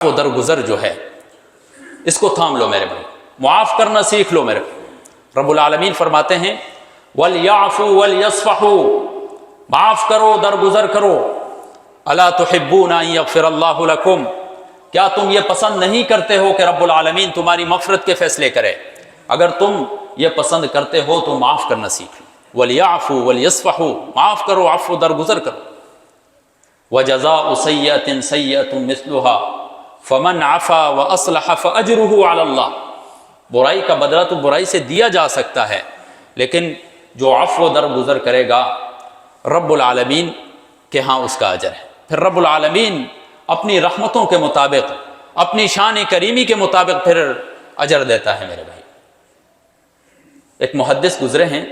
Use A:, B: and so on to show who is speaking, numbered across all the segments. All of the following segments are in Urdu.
A: وہ درگزر جو ہے اس کو تھام لو میرے بھائی، معاف کرنا سیکھ لو میرے بھائی۔ رب العالمین فرماتے ہیں وَلْيَعْفُوا وَلْيَصْفَحُوا، معاف کرو، درگزر کرو۔ أَلَا تُحِبُّونَ أَن يَغْفِرَ اللَّهُ لَكُمْ، کیا تم یہ پسند نہیں کرتے ہو کہ رب العالمین تمہاری مغفرت کے فیصلے کرے؟ اگر تم یہ پسند کرتے ہو تو معاف کرنا سیکھ لو۔ وَلْيَعْفُوا وَلْيَصْفَحُوا، معاف کرو، عفو درگزر کرو۔ وَجَزَاءُ سَيِّئَةٍ سَيِّئَةٌ مِثْلُهَا فَمَنْ عَفَا وَأَصْلَحَ فَأَجْرُهُ عَلَى اللَّهِ، برائی کا بدلہ تو برائی سے دیا جا سکتا ہے، لیکن جو عفو درگزر کرے گا رب العالمین کے ہاں اس کا اجر ہے۔ پھر رب العالمین اپنی رحمتوں کے مطابق، اپنی شان کریمی کے مطابق پھر اجر دیتا ہے میرے بھائی۔ ایک محدث گزرے ہیں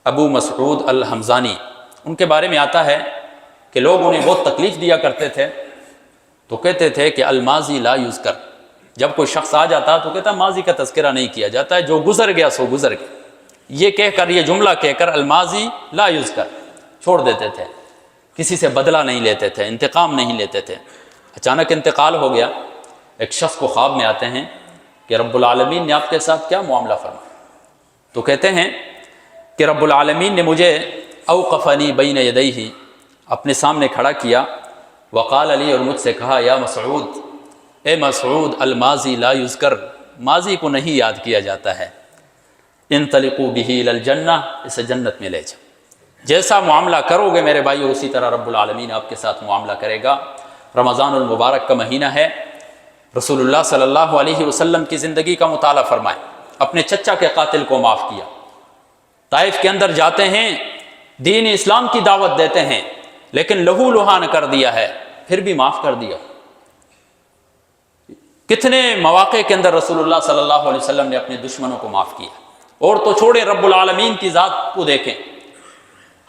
A: ابو مسعود الحمزانی، ان کے بارے میں آتا ہے کہ لوگ انہیں بہت تکلیف دیا کرتے تھے، تو کہتے تھے کہ الماضی لا یذکر، جب کوئی شخص آ جاتا تو کہتا ماضی کا تذکرہ نہیں کیا جاتا ہے، جو گزر گیا سو گزر گیا، یہ کہہ کر، یہ جملہ کہہ کر الماضی لا یذکر چھوڑ دیتے تھے، کسی سے بدلہ نہیں لیتے تھے، انتقام نہیں لیتے تھے۔ اچانک انتقال ہو گیا، ایک شخص کو خواب میں آتے ہیں کہ رب العالمین نے آپ کے ساتھ کیا معاملہ فرمایا؟ تو کہتے ہیں کہ رب العالمین نے مجھے اوقفنی بین یدیہ، اپنے سامنے کھڑا کیا، وقال علی، اور مجھ سے کہا یا مسعود، اے مسعود، الماضی لا یذکر، ماضی کو نہیں یاد کیا جاتا ہے، انطلقوا بہ الی الجنہ، اسے جنت میں لے جاؤ۔ جیسا معاملہ کرو گے میرے بھائی اسی طرح رب العالمین آپ کے ساتھ معاملہ کرے گا۔ رمضان المبارک کا مہینہ ہے، رسول اللہ صلی اللہ علیہ وسلم کی زندگی کا مطالعہ فرمائیں۔ اپنے چچا کے قاتل کو معاف کیا، طائف کے اندر جاتے ہیں، دین اسلام کی دعوت دیتے ہیں، لیکن لہو لہان کر دیا ہے، پھر بھی معاف کر دیا۔ کتنے مواقع کے اندر رسول اللہ صلی اللہ علیہ وسلم نے اپنے دشمنوں کو معاف کیا، اور تو چھوڑے رب العالمین کی ذات کو دیکھیں۔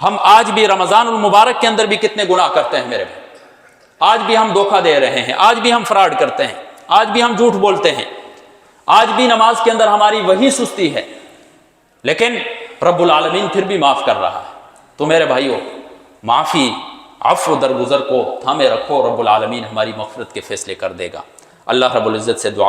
A: ہم آج بھی رمضان المبارک کے اندر بھی کتنے گناہ کرتے ہیں میرے بھائی، آج بھی ہم دھوکہ دے رہے ہیں، آج بھی ہم فراڈ کرتے ہیں، آج بھی ہم جھوٹ بولتے ہیں، آج بھی نماز کے اندر ہماری وہی سستی ہے، لیکن رب العالمین پھر بھی معاف کر رہا ہے۔ تو میرے بھائیوں، معافی، عفو درگزر کو تھامے رکھو، رب العالمین ہماری مغفرت کے فیصلے کر دے گا۔ اللہ رب العزت سے دعا